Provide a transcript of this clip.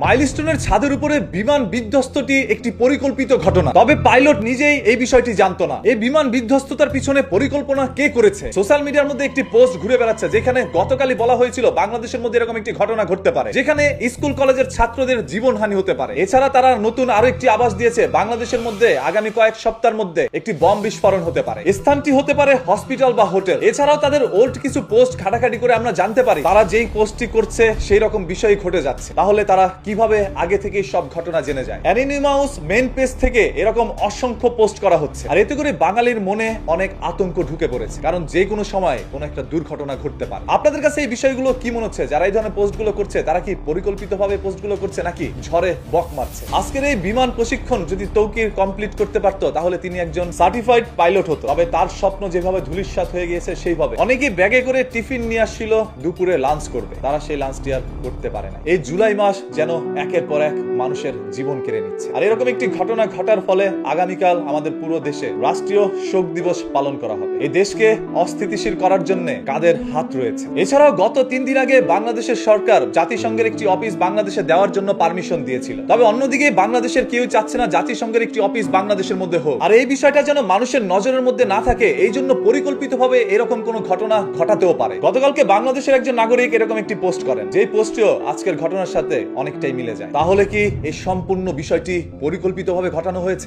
মাইলস্টোনের ছাদের উপরে বিমান বিধ্বস্তটি একটি পরিকল্পিত ঘটনা, তবে পাইলট নিজেই এই বিষয়টি জানতো না। এই বিমান বিধ্বস্ততার পিছনে পরিকল্পনা কে করেছে? সোশ্যাল মিডিয়ার মধ্যে একটি পোস্ট ঘুরে বেড়াচ্ছে, যেখানে গতকালই বলা হয়েছিল বাংলাদেশের মধ্যে এরকম একটি ঘটনা ঘটতে পারে, যেখানে স্কুল কলেজের ছাত্রদের জীবনহানি হতে পারে। এছাড়া তারা নতুন আরো একটি আভাস দিয়েছে, বাংলাদেশের মধ্যে আগামী কয়েক সপ্তাহের মধ্যে একটি বম বিস্ফোরণ হতে পারে। স্থানটি হতে পারে হসপিটাল বা হোটেল। এছাড়াও তাদের ওল্ড কিছু পোস্ট ঘাটাঘাটি করে আমরা জানতে পারি তারা যেই পোস্টটি করছে সেই রকম বিষয় ঘটে যাচ্ছে। তাহলে তারা কিভাবে আগে থেকে সব ঘটনা জেনে যায়? অ্যানিমাউস মেইন পেজ থেকে এরকম অসংখ্য পোস্ট করা হচ্ছে, আর এতে করে বাঙালির মনে অনেক আতঙ্ক ঢুকে পড়েছে, কারণ যে কোনো সময় কোনো একটা দুর্ঘটনা ঘটতে পারে। আপনাদের কাছে এই বিষয়গুলো কি মনে হচ্ছে? যারা এই ধরনের পোস্টগুলো করছে তারা কি পরিকল্পিতভাবে পোস্টগুলো করছে নাকি ঝড়ে বক মারছে? আজকের এই বিমান প্রশিক্ষণ যদি তৌকির কমপ্লিট করতে পারতো তাহলে তিনি একজন সার্টিফাইড পাইলট হতো। তবে তার স্বপ্ন যেভাবে ধূলিসাৎ হয়ে গিয়েছে সেইভাবে। অনেকেই ব্যাগে করে টিফিন নিয়ে আসছিল, দুপুরে লাঞ্চ করবে, তারা সেই লাঞ্চটি আর করতে পারে না। এই জুলাই মাস যেন একের পর এক মানুষের জীবন কেড়ে নিচ্ছে। আর এরকম একটি ঘটনা ঘটার ফলে আগামীকাল আমাদের পুরো দেশে রাষ্ট্রীয় শোক দিবস পালন করা হবে। এই দেশকে অস্থিতিশীল করার জন্য কাদের হাত রয়েছে? এছাড়াও গত 3 দিন আগে বাংলাদেশের সরকার জাতিসংঘের একটি অফিস বাংলাদেশে দেওয়ার জন্য পারমিশন দিয়েছিল। তবে অন্যদিকে বাংলাদেশের কেউ চাচ্ছে না জাতিসংঘের একটি অফিস বাংলাদেশের মধ্যে হোক। আর এই বিষয়টা যেন মানুষের নজরের মধ্যে না থাকে, এই জন্য পরিকল্পিতভাবে এরকম কোন ঘটনা ঘটাতেও পারে। গতকালকে বাংলাদেশের একজন নাগরিক এরকম একটি পোস্ট করেন, যেই পোস্টটিও আজকের ঘটনার সাথে অনেকটাই মিলে যায়। তাহলে কি এই সম্পূর্ণ বিষয়টি পরিকল্পিতভাবে ঘটানো হয়েছে?